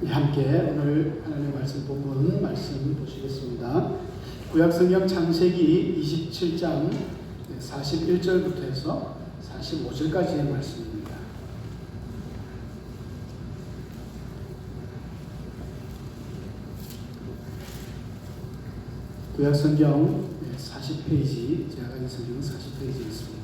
함께 오늘 하나님의 말씀 본문 말씀 보시겠습니다. 구약성경 창세기 27장 41절부터 해서 45절까지의 말씀입니다. 구약성경 40페이지, 제가 가진 성경은 40페이지에 있습니다.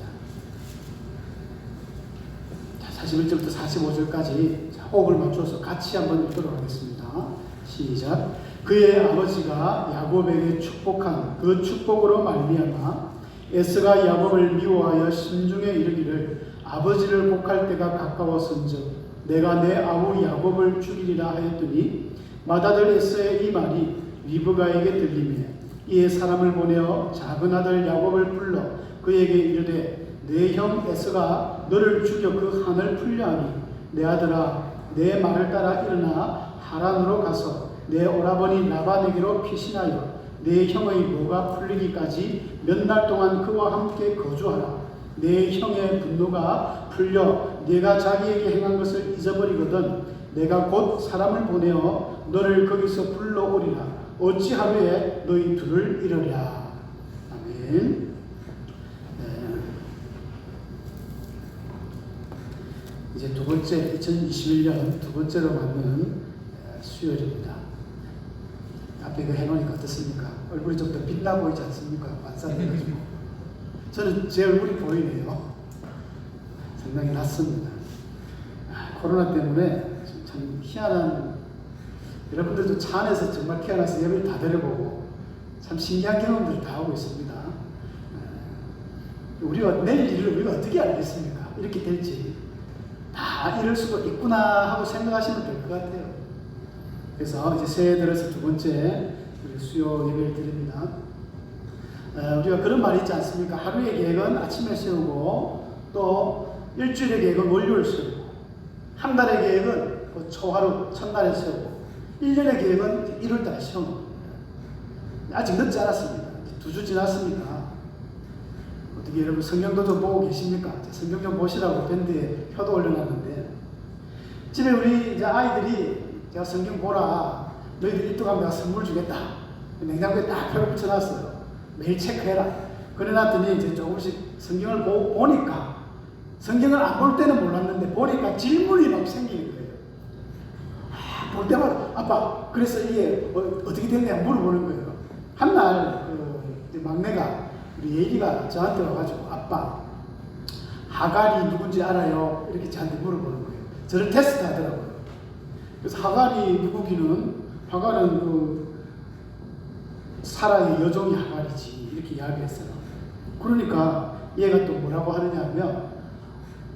41절부터 45절까지 호흡을 맞춰서 같이 한번 읽도록 하겠습니다. 시작. 그의 아버지가 야곱에게 축복한 그 축복으로 말미암아 에서가 야곱을 미워하여 심중에 이르기를 아버지를 복할 때가 가까웠은즉 내가 내 아우 야곱을 죽이리라 하였더니 맏아들 에서의 이 말이 리브가에게 들리매 이에 사람을 보내어 작은 아들 야곱을 불러 그에게 이르되 내 형 에서가 너를 죽여 그 한을 풀려 하니 내 아들아 내 말을 따라 일어나 하란으로 가서 내 오라버니 라반에게로 피신하여 내 형의 모가 풀리기까지 몇 날 동안 그와 함께 거주하라. 내 형의 분노가 풀려 네가 자기에게 행한 것을 잊어버리거든 내가 곧 사람을 보내어 너를 거기서 불러오리라. 어찌 하루에 너희 둘을 이르랴. 아멘. 이제 두 번째 2021년 두 번째로 맞는 수요일입니다. 앞에 이거 해놓으니까 어떻습니까? 얼굴이 좀 더 빛나 보이지 않습니까? 반사해가지고 저는 제 얼굴이 보이네요. 상당히 낫습니다. 코로나 때문에 참 희한한, 여러분들도 차 안에서 정말 태어나서 예배를 다 데려보고 참 신기한 경험들을 다 하고 있습니다. 우리가 내일 일을 우리가 어떻게 알겠습니까? 이렇게 될지 다 이럴 수도 있구나 하고 생각하시면 될 것 같아요. 그래서 이제 새해 들어서 두 번째 우리 수요 예배를 드립니다. 우리가 그런 말이 있지 않습니까? 하루의 계획은 아침에 세우고 또 일주일의 계획은 월요일 세우고 한 달의 계획은 초하루 첫날에 세우고 1년의 계획은 1월달에 세우는 겁니다. 아직 늦지 않았습니다. 2주 지났습니다. 어떻게 여러분 성경도 좀 보고 계십니까? 성경 좀 보시라고 밴드에 표도 올려놨는데 집에 우리 이제 아이들이 제가 성경 보라, 너희들 입덕하면 내가 선물 주겠다. 냉장고에 딱 표를 붙여놨어요. 매일 체크해라. 그래놨더니 이제 조금씩 성경을 보니까 성경을 안 볼 때는 몰랐는데 보니까 질문이 막 생기는 거예요. 볼 때마다 아빠 그래서 이게 어떻게 됐냐 물어보는 거예요. 한날 그 막내가 우리 예리가 저한테 와가지고 아빠 하갈이 누군지 알아요? 이렇게 저한테 물어보는 거예요. 저를 테스트 하더라고요. 그래서 하갈이 누구기는 하갈은 그 사라의 여종이 하갈이지 이렇게 이야기했어요. 그러니까 얘가 또 뭐라고 하느냐 하면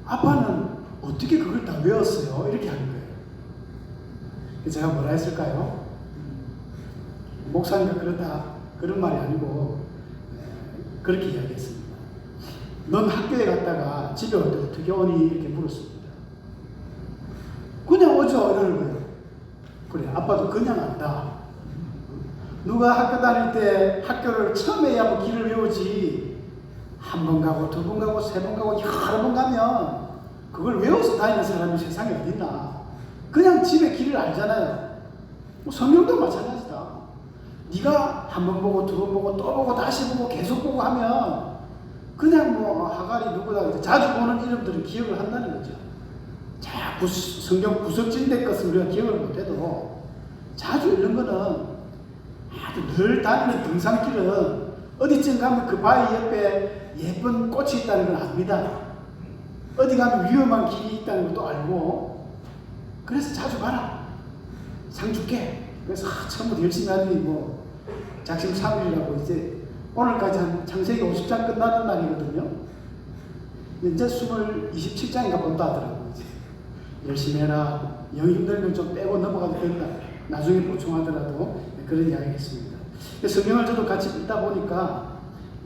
아빠는 어떻게 그걸 다 외웠어요? 이렇게 하는 거예요. 그래서 제가 뭐라 했을까요? 목사니까 그렇다 그런 말이 아니고 그렇게 이야기했습니다. 넌 학교에 갔다가 집에 올 때 어떻게 오니? 이렇게 물었습니다. 그냥 오죠 이러는 거예요. 그래 아빠도 그냥 안다. 누가 학교 다닐 때 학교를 처음 해야 뭐 길을 외우지 한 번 가고 두 번 가고 세 번 가고 여러 번 가면 그걸 외워서 다니는 사람이 세상에 어딨나. 그냥 집에 길을 알잖아요. 뭐 성경도 마찬가지다. 네가 한 번 보고 두 번 보고 또 보고 다시 보고 계속 보고 하면 그냥 뭐 하갈이 누구다 자주 보는 이름들은 기억을 한다는 거죠. 자, 성경 구석진대 것은 우리가 기억을 못해도 자주 읽는 거는 아주 늘 다니는 등산길은 어디쯤 가면 그 바위 옆에 예쁜 꽃이 있다는 걸 압니다. 어디 가면 위험한 길이 있다는 것도 알고 그래서 자주 가라. 상 줄게. 그래서 처음부터 열심히 하더니 뭐 작심 3일이라고 이제 오늘까지 한 창세기 50장 끝나는 날이거든요. 이제 27장인가 본다 하더라고요. 이제 열심히 해라. 영 힘들면 좀 빼고 넘어가도 된다. 나중에 보충하더라도 그런 이야기 했습니다. 성경을 저도 같이 읽다 보니까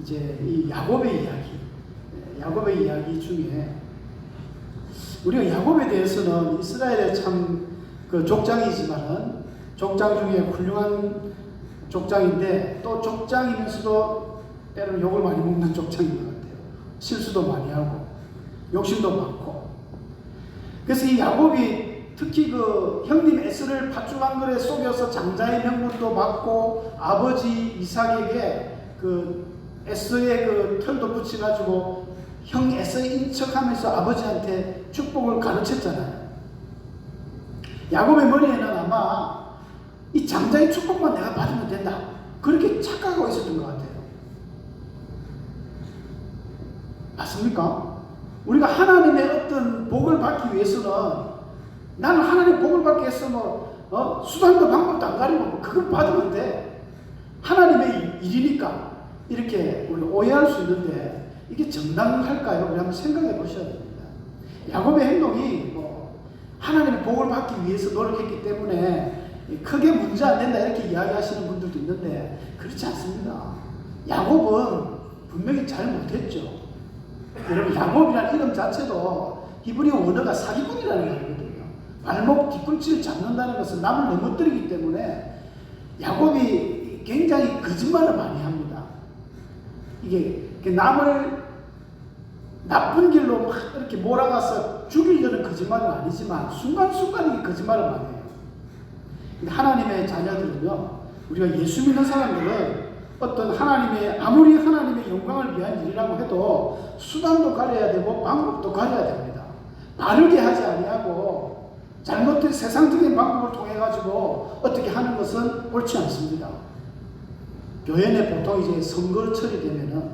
이제 이 야곱의 이야기 중에 우리가 야곱에 대해서는 이스라엘의 참 그 족장이지만은 족장 중에 훌륭한 족장인데 또 족장이면서도 때로는 욕을 많이 먹는 족장인 것 같아요. 실수도 많이 하고 욕심도 많고. 그래서 이 야곱이 특히 그 형님 에서를 팥죽 한 그릇에 속여서 장자의 명분도 받고 아버지 이삭에게 그 에서의 그 털도 붙여가지고 형 에서인 척하면서 아버지한테 축복을 가르쳤잖아요. 야곱의 머리에는 아마 이 장자의 축복만 내가 받으면 된다, 그렇게 착각하고 있었던 것 같아요. 맞습니까? 우리가 하나님의 어떤 복을 받기 위해서는, 나는 하나님의 복을 받기 위해서 수단도 방법도 안 가리고 그걸 받으면 돼, 하나님의 일이니까, 이렇게 우리 오해할 수 있는데 이게 정당할까요? 우리 한번 생각해 보셔야 됩니다. 야곱의 행동이 하나님의 복을 받기 위해서 노력했기 때문에 크게 문제 안 된다 이렇게 이야기하시는 분들도 있는데 그렇지 않습니다. 야곱은 분명히 잘 못했죠. 여러분, 야곱이라는 이름 자체도 히브리 원어가 사기꾼이라는 말이거든요. 발목 뒤꿈치를 잡는다는 것은 남을 넘어뜨리기 때문에 야곱이 굉장히 거짓말을 많이 합니다. 이게 남을 나쁜 길로 막 이렇게 몰아가서 죽이려는 거짓말은 아니지만 순간순간 이게 거짓말을 많이 해요. 근데 하나님의 자녀들은요, 우리가 예수 믿는 사람들은 어떤 아무리 하나님의 영광을 위한 일이라고 해도 수단도 가려야 되고 방법도 가려야 됩니다. 바르게 하지 아니하고 잘못된 세상적인 방법을 통해 가지고 어떻게 하는 것은 옳지 않습니다. 교회 내 보통 이제 선거철이 되면은,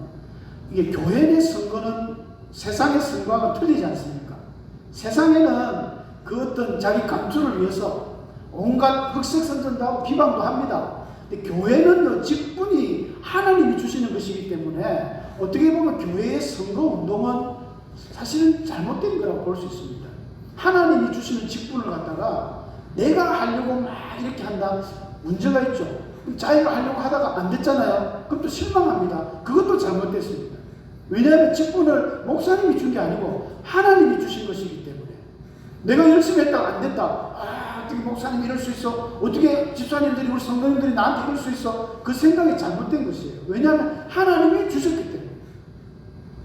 이게 교회 내 선거는 세상의 선거하고는 틀리지 않습니까? 세상에는 그 어떤 자기 감투를 위해서 온갖 흑색선전도 하고 비방도 합니다. 근데 교회는 직분이 하나님이 주시는 것이기 때문에 어떻게 보면 교회의 선거운동은 사실은 잘못된 거라고 볼 수 있습니다. 하나님이 주시는 직분을 갖다가 내가 하려고 막 이렇게 한다, 문제가 있죠. 자기가 하려고 하다가 안 됐잖아요. 그럼 또 실망합니다. 그것도 잘못됐습니다. 왜냐하면 직분을 목사님이 준 게 아니고 하나님이 주신 것이기 때문에, 내가 열심히 했다가 안 됐다, 어떻게 목사님이 이럴 수 있어, 어떻게 집사님들이, 우리 성도님들이 나한테 이럴 수 있어, 그 생각이 잘못된 것이에요. 왜냐하면 하나님이 주셨기 때문에.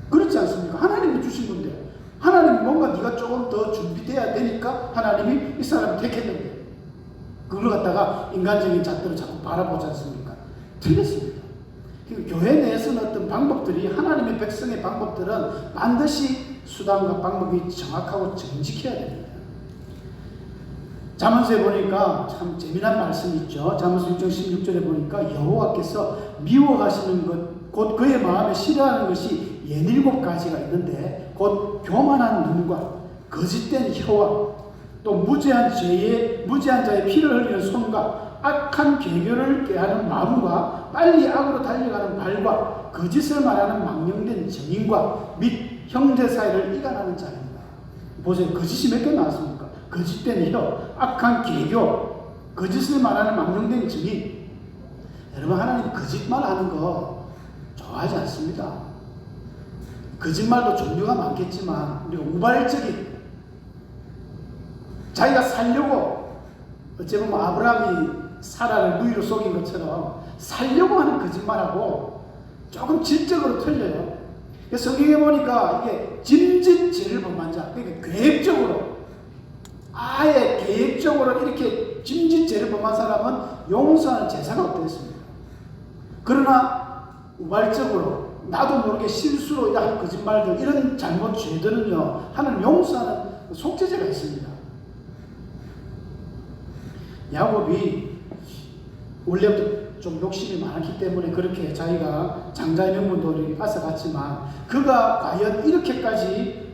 그렇지 않습니까? 하나님이 주신 건데, 하나님이 뭔가 네가 조금 더 준비돼야 되니까 하나님이 이 사람을 택했는데, 그걸 갖다가 인간적인 잣대로 자꾸 바라보지 않습니까? 틀렸습니다. 교회 내에서는 어떤 방법들이, 하나님의 백성의 방법들은 반드시 수단과 방법이 정확하고 정직해야 됩니다. 잠언서에 보니까 참 재미난 말씀이 있죠. 잠언서 6장 16절에 보니까 여호와께서 미워하시는 것, 곧 그의 마음에 싫어하는 것이 17가지가 있는데, 곧 교만한 눈과 거짓된 혀와 또 무죄한 자의 피를 흘리는 손과 악한 계교를 꾀하는 마음과 빨리 악으로 달려가는 발과 거짓을 말하는 망령된 증인과 및 형제 사이를 이간하는 자입니다. 보세요. 거짓이 몇 개 나왔습니까? 거짓된 혀, 악한 계교, 거짓을 말하는 망령된 증인. 여러분, 하나님 거짓말하는 거 좋아하지 않습니다. 거짓말도 종류가 많겠지만 우리가 우발적인, 자기가 살려고, 어찌 보면 아브라함이 사라를 누이로 속인 것처럼 살려고 하는 거짓말하고 조금 질적으로 틀려요. 성경에 보니까 이게 짐짓죄를 범한 자, 그러니까 계획적으로, 아예 계획적으로 이렇게 짐짓죄를 범한 사람은 용서하는 제사가 없겠습니까? 그러나 우발적으로 나도 모르게 실수로 한 거짓말들, 이런 잘못 죄들은요, 하나님 용서하는 속죄제가 있습니다. 야곱이 원래부터 좀 욕심이 많았기 때문에 그렇게 자기가 장자의 명분도 앗아갔지만, 그가 과연 이렇게까지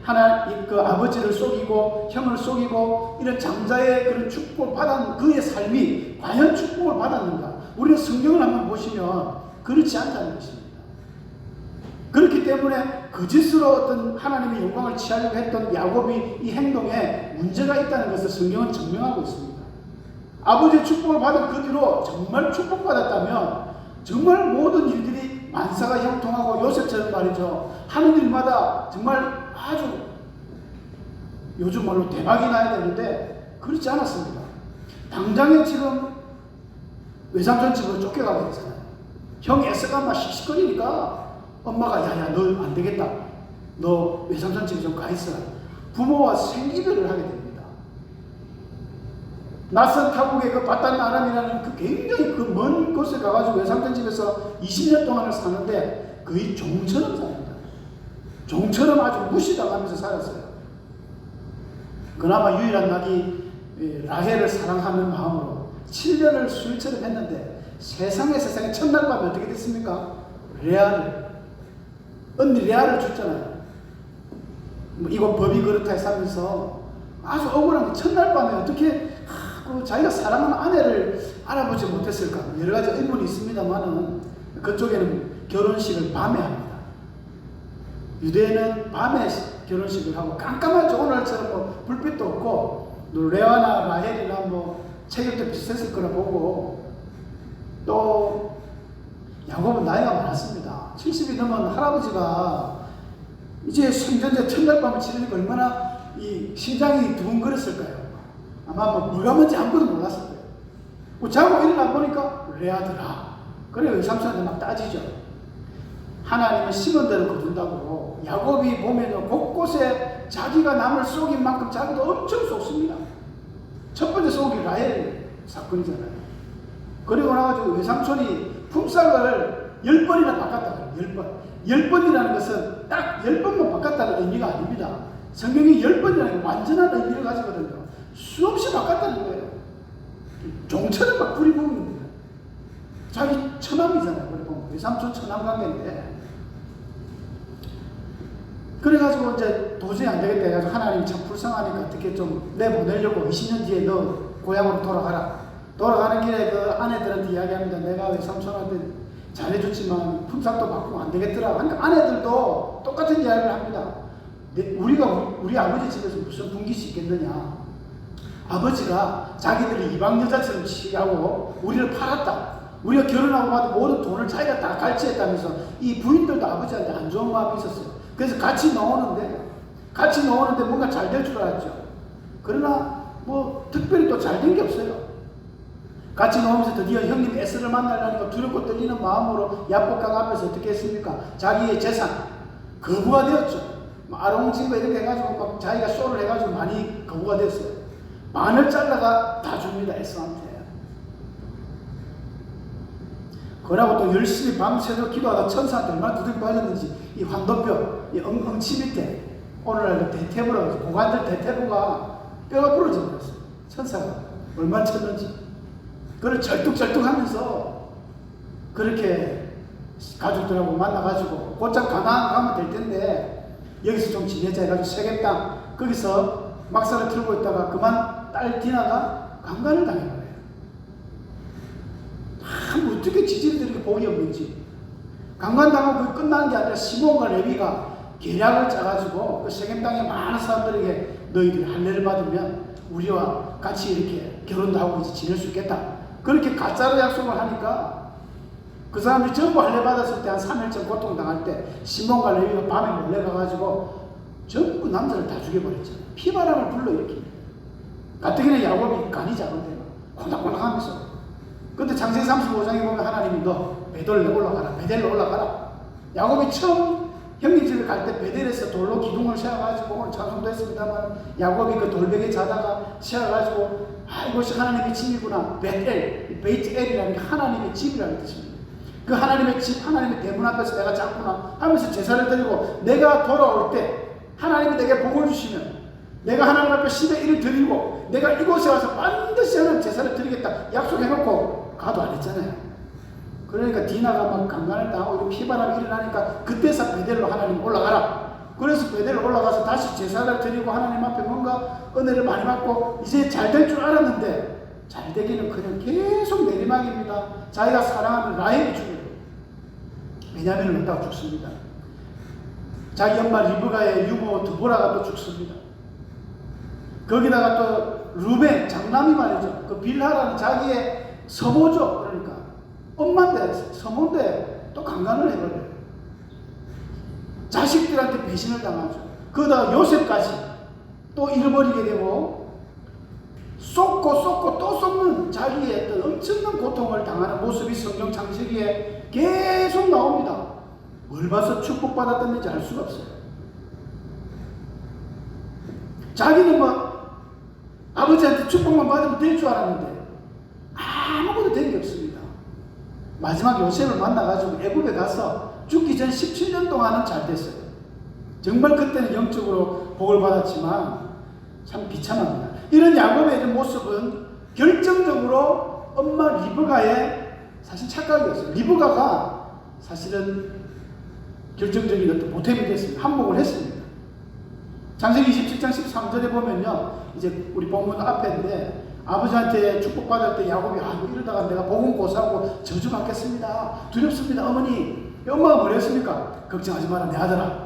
그 아버지를 속이고 형을 속이고 이런 장자의 그런 축복을 받은 그의 삶이 과연 축복을 받았는가? 우리는 성경을 한번 보시면 그렇지 않다는 것입니다. 그렇기 때문에 거짓으로 어떤 하나님의 영광을 취하려고 했던 야곱이 이 행동에 문제가 있다는 것을 성경은 증명하고 있습니다. 아버지의 축복을 받은 그 뒤로 정말 축복받았다면 정말 모든 일들이 만사가 형통하고, 요셉처럼 말이죠, 하는 일마다 정말 아주 요즘 말로 대박이 나야 되는데 그렇지 않았습니다. 당장에 지금 외삼촌 집으로 쫓겨가게 되잖아요. 형 에서가 막 씩씩거리니까 엄마가 야야 너 안 되겠다, 너 외삼촌 집에 좀 가 있어라. 부모와 생이별을 하게 됩니다. 낯선 타국의 그 바단 아람이라는 그 굉장히 그 먼 곳에 가가지고 외삼촌 집에서 20년 동안을 사는데 거의 종처럼 삽니다. 종처럼 아주 무시당하면서 살았어요. 그나마 유일한 낙이 라헬을 사랑하는 마음으로 7년을 수일처럼 했는데 세상에 첫날 밤에 어떻게 됐습니까? 언니 레아를 줬잖아요. 이거 법이 그렇다 살면서 아주 억울한 게 첫날 밤에 어떻게 자기가 사랑하는 아내를 알아보지 못했을까? 여러 가지 의문이 있습니다만은 그쪽에는 결혼식을 밤에 합니다. 유대인은 밤에 결혼식을 하고 깜깜하죠. 오늘처럼 뭐 불빛도 없고 레아나 라헬이나 뭐 체격도 비슷했을 거라 보고 또 야곱은 나이가 많았습니다. 70이 넘은 할아버지가 이제 생전에 첫날 밤을 치르니까 얼마나 이 심장이 두근거렸을까요? 아마 뭐가 뭔지 아무것도 몰랐을 거예요. 자고 일어나 보니까 레아더라. 그래요. 삼촌한테 막 따지죠. 하나님은 심은 대로 거둔다고. 야곱이 보면 곳곳에 자기가 남을 속인 만큼 자기도 엄청 속습니다. 첫 번째 속이 라헬 사건이잖아요. 그리고 나가지고 외삼촌이 품삯을 10번이나 바꿨다. 10번. 10번이라는 것은 딱 10번만 바꿨다는 의미가 아닙니다. 성경이 10번이라는 게 완전한 의미를 가지거든요. 수없이 바꿨다는 거예요. 종처럼 막 부리부는 거예요. 자기 처남이잖아요. 그리고 외삼촌 처남 관계인데. 그래가지고 이제 도저히 안 되겠다 해가지고 하나님이 참 불쌍하니까 어떻게 좀 내보내려고 20년 뒤에 너 고향으로 돌아가라. 돌아가는 길에 그 아내들한테 이야기합니다. 내가 외삼촌한테 잘해줬지만 품삯도 바꾸면 안 되겠더라. 그러니까 아내들도 똑같은 이야기를 합니다. 우리 아버지 집에서 무슨 분깃이 있겠느냐. 아버지가 자기들이 이방 여자처럼 취하고 우리를 팔았다. 우리가 결혼하고 봐도 모든 돈을 자기가 다 갈취했다면서 이 부인들도 아버지한테 안 좋은 마음이 있었어요. 그래서 같이 나오는데 뭔가 잘 될 줄 알았죠. 그러나 뭐 특별히 또 잘 된 게 없어요. 같이 나오면서 드디어 형님 에스를 만나려는 거 두렵고 떨리는 마음으로 야복강 앞에서 어떻게 했습니까? 자기의 재산 거부가 되었죠. 아롱진거 이렇게 해가지고 막 자기가 쇼를 해가지고 많이 거부가 됐어요. 반을 잘라가 다 줍니다. 에스한테. 그러고 또 열심히 밤새도록 기도하다 천사한테 얼마나 두들겨 맞았는지 이 환도뼈, 이 엉치 밑에 오늘날 그 대퇴부라고 해서 고관절 대퇴부가 뼈가 부러져 버렸어요. 천사가 얼마나 쳤는지. 그걸 절뚝절뚝하면서 그렇게 가족들하고 만나가지고 곧장 가나안 가면 될 텐데 여기서 좀 지내자 해가지고 세겜 땅 거기서 막사를 틀고 있다가 그만 딸 디나가 강간을 당해버려요. 참 어떻게 지지리들이 이렇게 복이 없는지. 강간당하고 그게 끝난 게 아니라 시몬과 레위가 계략을 짜가지고 그 세겜 땅의 많은 사람들에게 너희들이 할례를 받으면 우리와 같이 이렇게 결혼도 하고 이제 지낼 수 있겠다. 그렇게 가짜로 약속을 하니까 그 사람들이 전부 할례 받았을 때 한 3일쯤 고통당할 때 시몬과 레위가 밤에 몰래 가가지고 전부 남자를 다 죽여버렸잖아요. 피바람을 불러일으킵니다. 가뜩이나 야곱이 간이 작은데요. 콩닥콩닥 하면서. 근데 창세기 35장에 보면 하나님이 너 베델로 올라가라. 베델로 올라가라. 야곱이 처음 형님 집에 갈 때 베델에서 돌로 기둥을 세워가지고 오늘 찬송도 했습니다만 야곱이 그 돌베개 자다가 세워가지고 이것이 하나님의 집이구나. 베텔, 베이트엘이라는 게 하나님의 집이라는 뜻입니다. 그 하나님의 집, 하나님의 대문 앞에서 내가 잡구나 하면서 제사를 드리고 내가 돌아올 때 하나님이 내게 복을 주시면 내가 하나님 앞에 10의 1을 드리고 내가 이곳에 와서 반드시 하나님 제사를 드리겠다 약속해놓고 가도 안 했잖아요. 그러니까 디나가 막 강간을 당하고 피바람이 일어나니까 그때서 베델로 하나님 올라가라. 그래서 베델로 올라가서 다시 제사를 드리고 하나님 앞에 뭔가 은혜를 많이 받고 이제 잘 될 줄 알았는데 잘 되기는 그냥 계속 내리막입니다. 자기가 사랑하는 라헬이 죽어요. 베냐민을 놓다가 죽습니다. 자기 엄마 리브가의 유모 드보라가 또 죽습니다. 거기다가 또 루벤 장남이 말이죠. 그 빌하라는 자기의 서모죠. 그러니까 엄마인데 서모인데 또 강간을 해버려요. 자식들한테 배신을 당하죠. 그러다가 요셉까지 또 잃어버리게 되고 쏟고 또 쏟는 자기의 어떤 엄청난 고통을 당하는 모습이 성경 창세기에 계속 나옵니다. 뭘 봐서 축복받았던지 알 수가 없어요. 자기는 뭐 아버지한테 나와서 축복만 받으면 될 줄 알았는데 아무것도 된 게 없습니다. 마지막 요셉을 만나가지고 애굽에 가서 죽기 전 17년 동안은 잘 됐어요. 정말 그때는 영적으로 복을 받았지만 참 비참합니다. 이런 야곱의 이런 모습은 결정적으로 엄마 리브가의 사실 착각이었어요. 리브가가 사실은 결정적인 어떤 보탬이 됐습니다. 한몫을 했습니다. 창세기 27장 13절에 보면요, 이제 우리 본문 앞에인데 아버지한테 축복받을 때 야곱이 이러다가 내가 복은 고사하고 저주받겠습니다. 두렵습니다. 어머니. 엄마가 뭐랬습니까? 걱정하지 마라 내 아들아.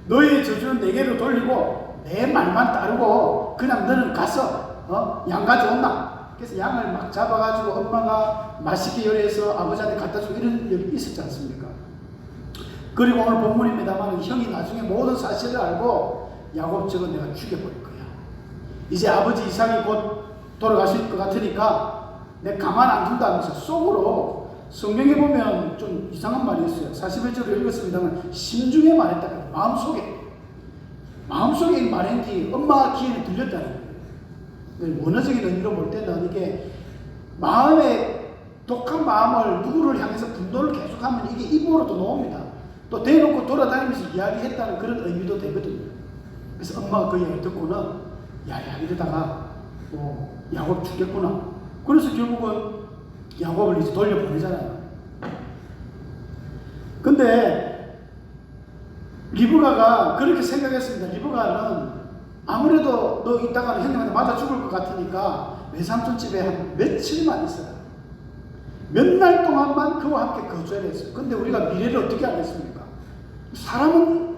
너의 저주는 내게로 돌리고 내 말만 따르고 그냥 너는 가서 양 가져온나. 그래서 양을 막 잡아가지고 엄마가 맛있게 요리해서 아버지한테 갖다 주고 이런 일이 있었지 않습니까? 그리고 오늘 본문입니다만 형이 나중에 모든 사실을 알고 야곱 저건 내가 죽여버릴 거야. 이제 아버지 이삭이 곧 돌아가실 것 같으니까 내 가만 안 둔다 하면서 속으로 성경에 보면 좀 이상한 말이 있어요. 41절을 읽었습니다만 심중에 말했다. 마음속에 말한 게 엄마 귀에는 들렸다는 거예요. 원어적인 의미로 볼 때는 이게 마음의 독한 마음을 누구를 향해서 분노를 계속하면 이게 입으로도 나옵니다. 또 대놓고 돌아다니면서 이야기했다는 그런 의미도 되거든요. 그래서 엄마가 그 이야기를 듣고는 야야 이러다가 야곱 죽겠구나. 그래서 결국은 야곱을 이제 돌려보내잖아요. 근데 리브가가 그렇게 생각했습니다. 리브가는 아무래도 너 이따가는 형님한테 맞아 죽을 것 같으니까 외삼촌 집에 한 며칠만 있어요. 몇 날 동안만 그와 함께 거주해야 했어요. 근데 우리가 미래를 어떻게 알겠습니까? 사람은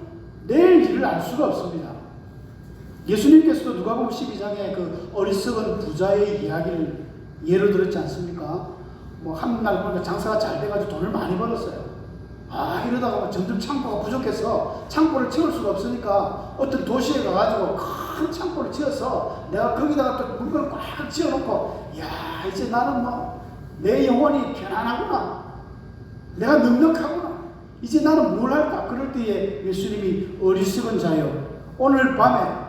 내일 일을 알 수가 없습니다. 예수님께서도 누가복음 12장에 그 어리석은 부자의 이야기를 예로 들었지 않습니까? 한날 보니까 장사가 잘 돼가지고 돈을 많이 벌었어요. 이러다가 점점 창고가 부족해서 창고를 채울 수가 없으니까 어떤 도시에 가가지고 큰 창고를 지어서 내가 거기다가 또 물건을 꽉 지어놓고 이제 나는 내 영혼이 편안하구나. 내가 넉넉하구나. 이제 나는 뭘 할까? 그럴 때에 예수님이 어리석은 자여 오늘 밤에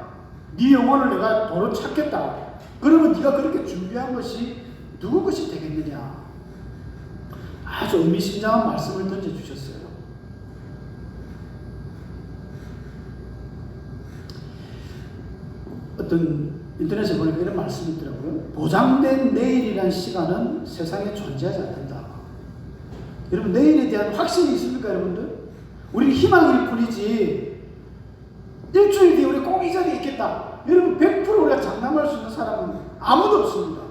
네 영혼을 내가 도로 찾겠다. 그러면 네가 그렇게 준비한 것이 누구 것이 되겠느냐. 아주 의미심장한 말씀을 던져주셨어요. 어떤 인터넷에 보니까 이런 말씀이 있더라고요. 보장된 내일이라는 시간은 세상에 존재하지 않는다. 여러분 내일에 대한 확신이 있습니까 여러분들? 우리는 희망일 뿐이지 일주일 뒤에 우리 꼭 이 자리에 있겠다. 여러분 100% 우리가 장담할 수 있는 사람은 아무도 없습니다.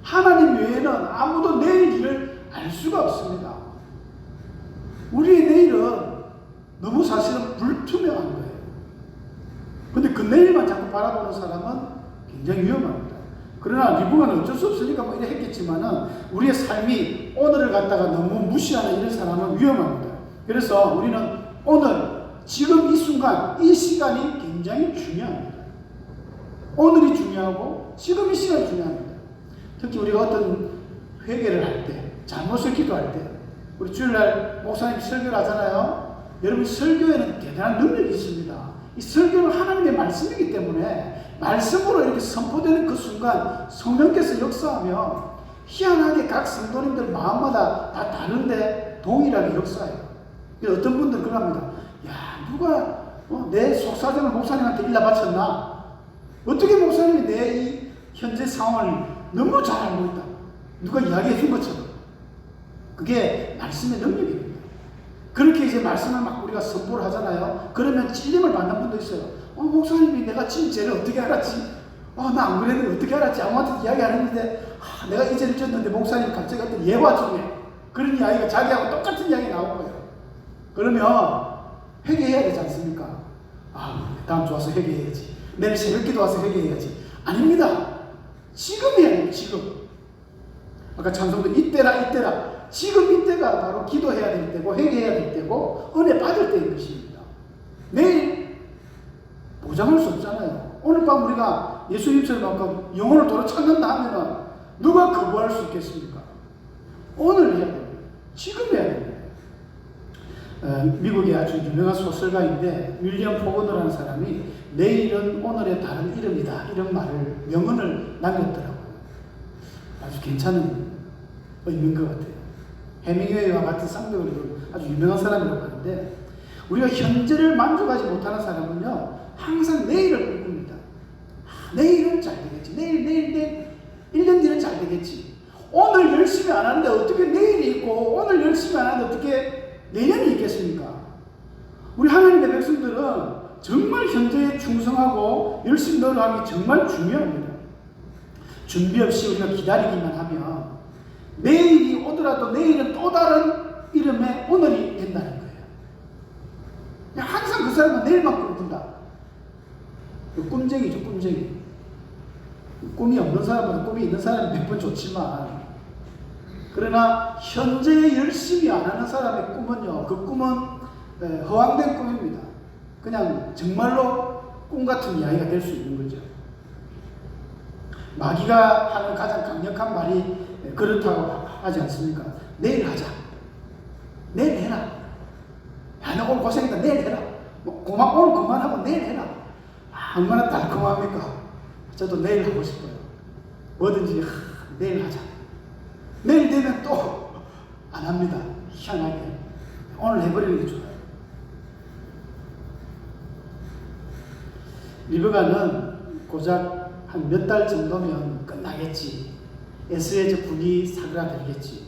하나님 외에는 아무도 내일 일을 알 수가 없습니다. 우리의 내일은 너무 사실은 불투명한 거예요. 근데 그 내일만 자꾸 바라보는 사람은 굉장히 위험합니다. 그러나 리브가는 어쩔 수 없으니까 이래 했겠지만은 우리의 삶이 오늘을 갖다가 너무 무시하는 이런 사람은 위험합니다. 그래서 우리는 오늘 지금 이 순간 이 시간이 굉장히 중요합니다. 오늘이 중요하고 지금 이 시간이 중요합니다. 특히 우리가 어떤 회개를 할 때, 잘못을 기도할 때, 우리 주일날 목사님 설교를 하잖아요. 여러분 설교에는 대단한 능력이 있습니다. 이 설교는 하나님의 말씀이기 때문에 말씀으로 이렇게 선포되는 그 순간 성령께서 역사하며 희한하게 각 성도님들 마음마다 다 다른데 동일하게 역사해요. 어떤 분들은 그럽니다. 누가 내 속사정을 목사님한테 일러 바쳤나? 어떻게 목사님이 내 이 현재 상황을 너무 잘 알고 있다. 누가 이야기해 준 것처럼. 그게 말씀의 능력입니다. 그렇게 이제 말씀을 막 우리가 선포를 하잖아요. 그러면 찔림을 받는 분도 있어요. 목사님이 내가 진 죄를 어떻게 알았지? 나 안 그랬는데 어떻게 알았지? 아무한테 이야기 안 했는데 내가 이 죄를 졌는데 목사님이 갑자기 어떤 예화 중에 그런 이야기가 자기하고 똑같은 이야기 나온 거예요. 그러면 회개해야 되지 않습니까? 다음 주 와서 회개해야지. 내일 새벽기도 와서 회개해야지. 아닙니다. 지금 해야 돼요. 지금. 아까 찬송도 이때라. 지금 이때가 바로 기도해야 될 때고 회개해야 될 때고 은혜 받을 때인 것입니다. 내일 보장할 수 없잖아요. 오늘 밤 우리가 예수님처럼 영혼을 도로 찾는다 하면은 누가 거부할 수 있겠습니까? 오늘 해야 됩니다. 지금 해야 됩니다. 미국의 아주 유명한 소설가인데 윌리엄 포거너라는 사람이 내일은 오늘의 다른 이름이다 이런 명언을 남겼더라고요. 아주 괜찮은 의미인 것 같아요. 해밍웨이와 같은 쌍벽으로도 아주 유명한 사람이라고 하는데 우리가 현재를 만족하지 못하는 사람은요 항상 내일을 꿈꿉니다. 내일은 잘 되겠지. 내일 1년 뒤는 잘 되겠지. 오늘 열심히 안 하는데 어떻게 내일이 있고 오늘 열심히 안 하는데 어떻게 내년이 있겠습니까? 우리 하나님의 백성들은 정말 현재에 충성하고 열심히 노력하는 게 정말 중요합니다. 준비 없이 우리가 기다리기만 하면 내일이 오더라도 내일은 또 다른 이름의 오늘이 된다는 거예요. 항상 그 사람은 내일만 꿈꾼다. 꿈쟁이죠, 꿈쟁이. 꿈이 없는 사람보다 꿈이 있는 사람이 몇 번 좋지만 그러나 현재에 열심히 안 하는 사람의 꿈은요, 그 꿈은 허황된 꿈입니다. 그냥 정말로 꿈 같은 이야기가 될 수 있는 거죠. 마귀가 하는 가장 강력한 말이 그렇다고 하지 않습니까? 내일 하자. 내일 해라. 야, 너 오늘 고생했다. 내일 해라. 오늘 그만하고 내일 해라. 얼마나 달콤합니까? 저도 내일 하고 싶어요. 뭐든지 내일 하자. 내일 되면 또 안 합니다. 희한하게. 오늘 해버리는 게 좋아요. 리브가는 고작 한 몇 달 정도면 끝나겠지. 에스레즈 군이 사그라들겠지.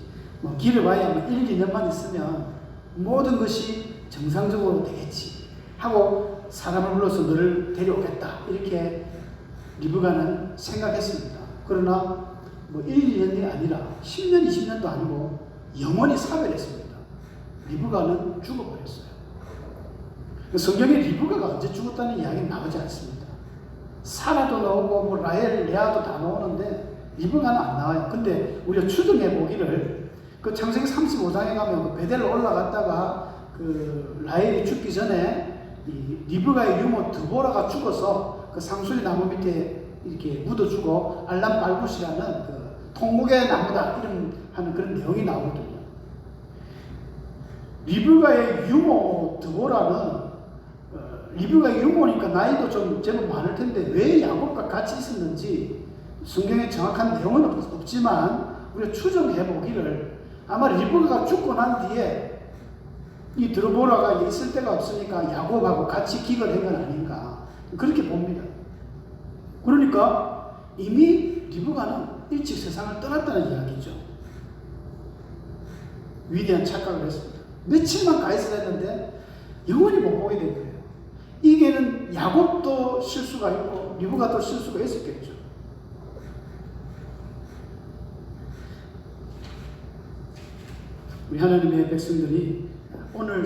길어봐야 1, 2년만 있으면 모든 것이 정상적으로 되겠지. 하고 사람을 불러서 너를 데려오겠다. 이렇게 리브가는 생각했습니다. 그러나 1, 2년이 아니라 10년, 20년도 아니고 영원히 사별했습니다. 리브가는 죽어버렸어요. 성경에 리브가가 언제 죽었다는 이야기는 나오지 않습니다. 사라도 나오고 라헬, 레아도 다 나오는데 리브가는 안 나와요. 근데 우리가 추정해 보기를 그 창세기 35장에 가면 그 베델로 올라갔다가 그 라헬이 죽기 전에 이 리브가의 유모 드보라가 죽어서 그 상수리 나무 밑에 이렇게 묻어주고 알람 발굿이라는 그 통곡의 나무다 이런 하는 그런 내용이 나오거든요. 리브가의 유모 드보라는 리브가의 유모니까 나이도 좀 제법 많을 텐데 왜 야곱과 같이 있었는지 성경에 정확한 내용은 없지만 우리가 추정해 보기를 아마 리브가가 죽고 난 뒤에 이 드보라가 있을 데가 없으니까 야곱하고 같이 기거된 건 아닌가 그렇게 봅니다. 그러니까 이미 리브가는 일찍 세상을 떠났다는 이야기죠. 위대한 착각을 했습니다. 며칠만 가 있어야 했는데 영원히 못 보게 된 거예요. 이게는 야곱도 실수가 있고 리브가도 실수가 있었겠죠. 우리 하나님의 백성들이 오늘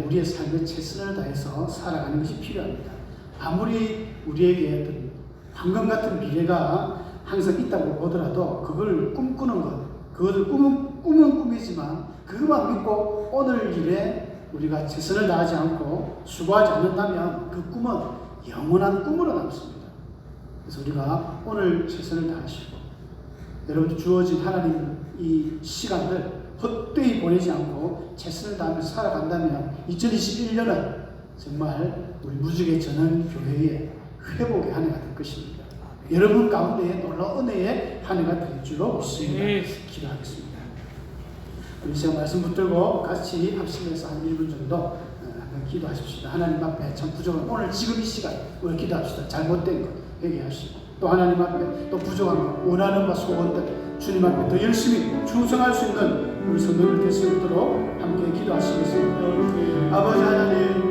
우리의 삶에 최선을 다해서 살아가는 것이 필요합니다. 아무리 우리에게 어떤 황금 같은 미래가 항상 있다고 보더라도 그걸 꿈꾸는 것, 그것을 꿈은 꿈이지만 그것만 믿고 오늘 일에 우리가 최선을 다하지 않고 수고하지 않는다면 그 꿈은 영원한 꿈으로 남습니다. 그래서 우리가 오늘 최선을 다하시고 여러분 주어진 하나님 이 시간을 헛되이 보내지 않고 최선을 다하면서 살아간다면 2021년은 정말 우리 무지개 전원 교회의 회복의 한 해가 될 것입니다. 여러분 가운데에 놀라운 은혜의 한 해가 될 줄로 믿습니다. 기도하겠습니다. 우리 시간 말씀 붙들고 같이 합심해서 한 1분 정도 한번 기도하십시다. 하나님 앞에 참 부족한 오늘 지금 이 시간 우리 기도합시다. 잘못된 것 회개하시고 또 하나님 앞에 또 부족한 것 원하는 바 소원들 주님 앞에 더 열심히 충성할 수 있는 우리 성도들 될 수 있도록 함께 기도하시겠습니다. 아버지 하나님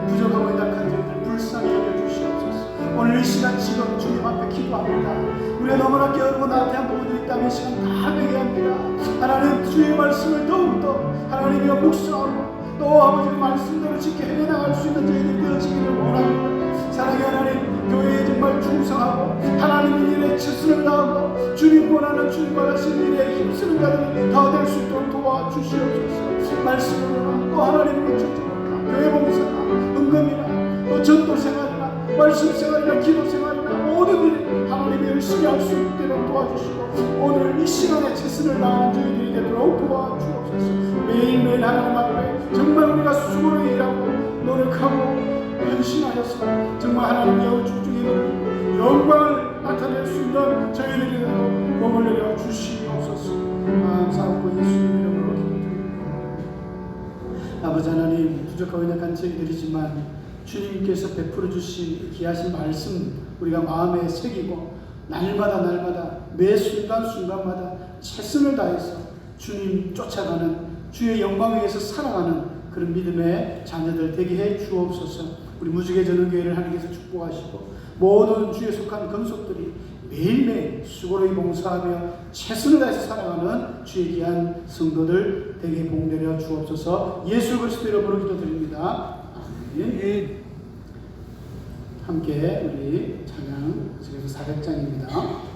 부족하고 연약한 저희들 불쌍히 여겨주시옵소서. 오늘 이 시간 지금 주님 앞에 기도합니다. 우리가 너무나 깨어르고 나태한 부분이 있다면 이 시간 다 회개합니다. 하나님 주의 말씀을 더욱더 하나님의 묵상하고 또 아버지의 말씀대로 지켜 헤매나갈 수 있는 저희들이 되어지기를 원합니다. 사랑의 하나님 교회에 정말 충성하고 하나님의 일에 최선을 다하고 주님 원하는 주님 말하신 일에 힘쓰는 자들이 다 될 수 있도록 도와주시옵소서. 말씀으로나 또 하나님의 축복으로나 교회 봉사나 은금이나 또 전도 생활이나 말씀 생활이나 기도 생활이나 모든 일에 하나님이 열심히 할 수 있도록 도와주시고 오늘 이 시간에 최선을 다하는 저희들이 되도록 도와주옵소서. 매일매일 하나님 앞에 정말 우리가 수고로 일하고 노력하고 헌신하여서 정말 하나님의 축중에 영광을 나타낼 수 있는 저희들이 되도록 몸을 내려 주시옵소서. 감사하고 예수님 이름으로 기도드립니다. 아버지 하나님, 부족하고 연약한 저희들이지만 주님께서 베풀어 주신 귀하신 말씀 우리가 마음에 새기고 날마다 매 순간순간마다 최선을 다해서 주님 쫓아가는 주의 영광을 위해서 살아가는 그런 믿음의 자녀들 되게 해 주옵소서. 우리 무지개 전원교회를 하나님께서 축복하시고 모든 주에 속한 건속들이 매일매일 수고로 봉사하며 최선을 다해서 살아가는 주의 귀한 성도들 되게 복내려 주옵소서. 예수 그리스도 이름으로 기도드립니다. 아멘. 함께 우리 찬양 계속해서 400장입니다.